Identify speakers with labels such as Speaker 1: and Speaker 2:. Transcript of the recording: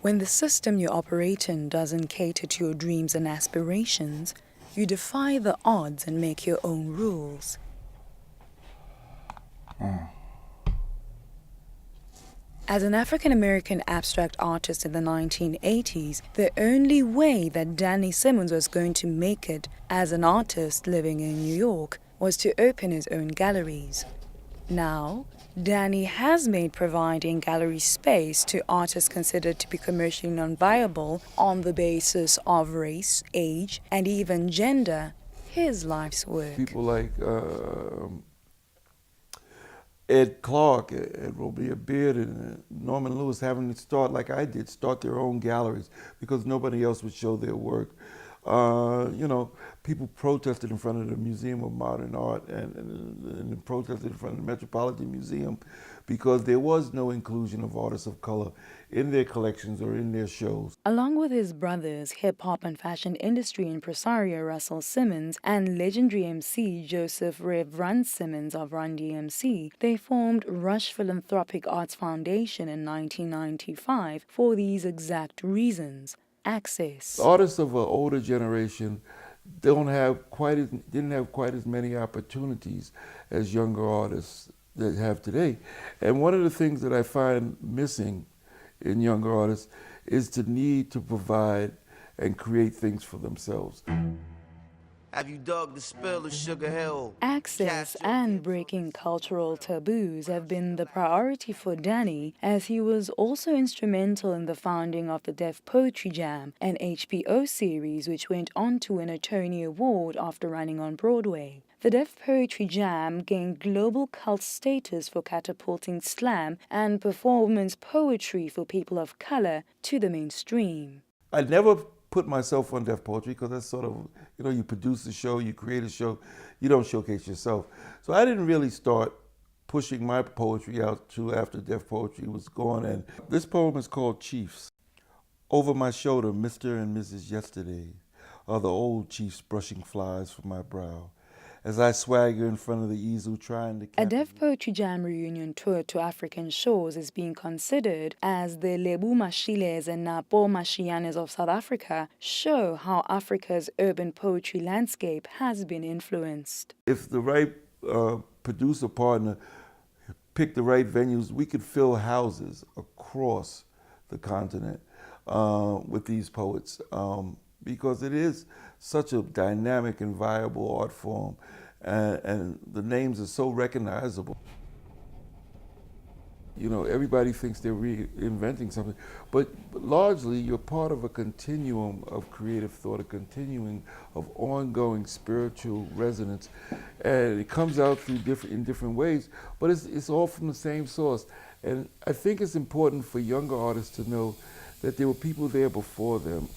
Speaker 1: When the system you operate in doesn't cater to your dreams and aspirations, you defy the odds and make your own rules. As an African-American abstract artist in the 1980s, the only way that Danny Simmons was going to make it as an artist living in New York was to open his own galleries. Now, Danny has made providing gallery space to artists considered to be commercially non-viable on the basis of race, age, and even gender his life's work.
Speaker 2: People like Ed Clark, Ed Robert Beard, and Norman Lewis having to start, like I did, start their own galleries because nobody else would show their work. People protested in front of the Museum of Modern Art and protested in front of the Metropolitan Museum because there was no inclusion of artists of color in their collections or in their shows.
Speaker 1: Along with his brothers, hip-hop and fashion industry impresario Russell Simmons and legendary MC Joseph Rev Run Simmons of Run DMC, they formed Rush Philanthropic Arts Foundation in 1995 for these exact reasons. Access.
Speaker 2: Artists of an older generation didn't have quite as many opportunities as younger artists that have today. And one of the things that I find missing in younger artists is the need to provide and create things for themselves.
Speaker 3: Have you dug the spill of Sugar Hill?
Speaker 1: Access and breaking cultural taboos have been the priority for Danny, as he was also instrumental in the founding of the Def Poetry Jam, an HBO series which went on to win a Tony Award after running on Broadway. The Def Poetry Jam gained global cult status for catapulting slam and performance poetry for people of color to the mainstream.
Speaker 2: I never put myself on Def Poetry because that's sort of, you produce a show, you create a show, you don't showcase yourself. So I didn't really start pushing my poetry out till after Def Poetry was gone. And this poem is called Chiefs. Over my shoulder, Mr. and Mrs. Yesterday are the old chiefs brushing flies from my brow as I swagger in front of the easel trying to...
Speaker 1: A Def Poetry Jam reunion tour to African shores is being considered as the Lebu Mashiles and Napo Mashianes of South Africa show how Africa's urban poetry landscape has been influenced.
Speaker 2: If the right producer partner picked the right venues, we could fill houses across the continent with these poets. Because it is such a dynamic and viable art form, and the names are so recognizable. Everybody thinks they're reinventing something, but largely you're part of a continuum of creative thought, a continuum of ongoing spiritual resonance, and it comes out through in different ways, but it's all from the same source. And I think it's important for younger artists to know that there were people there before them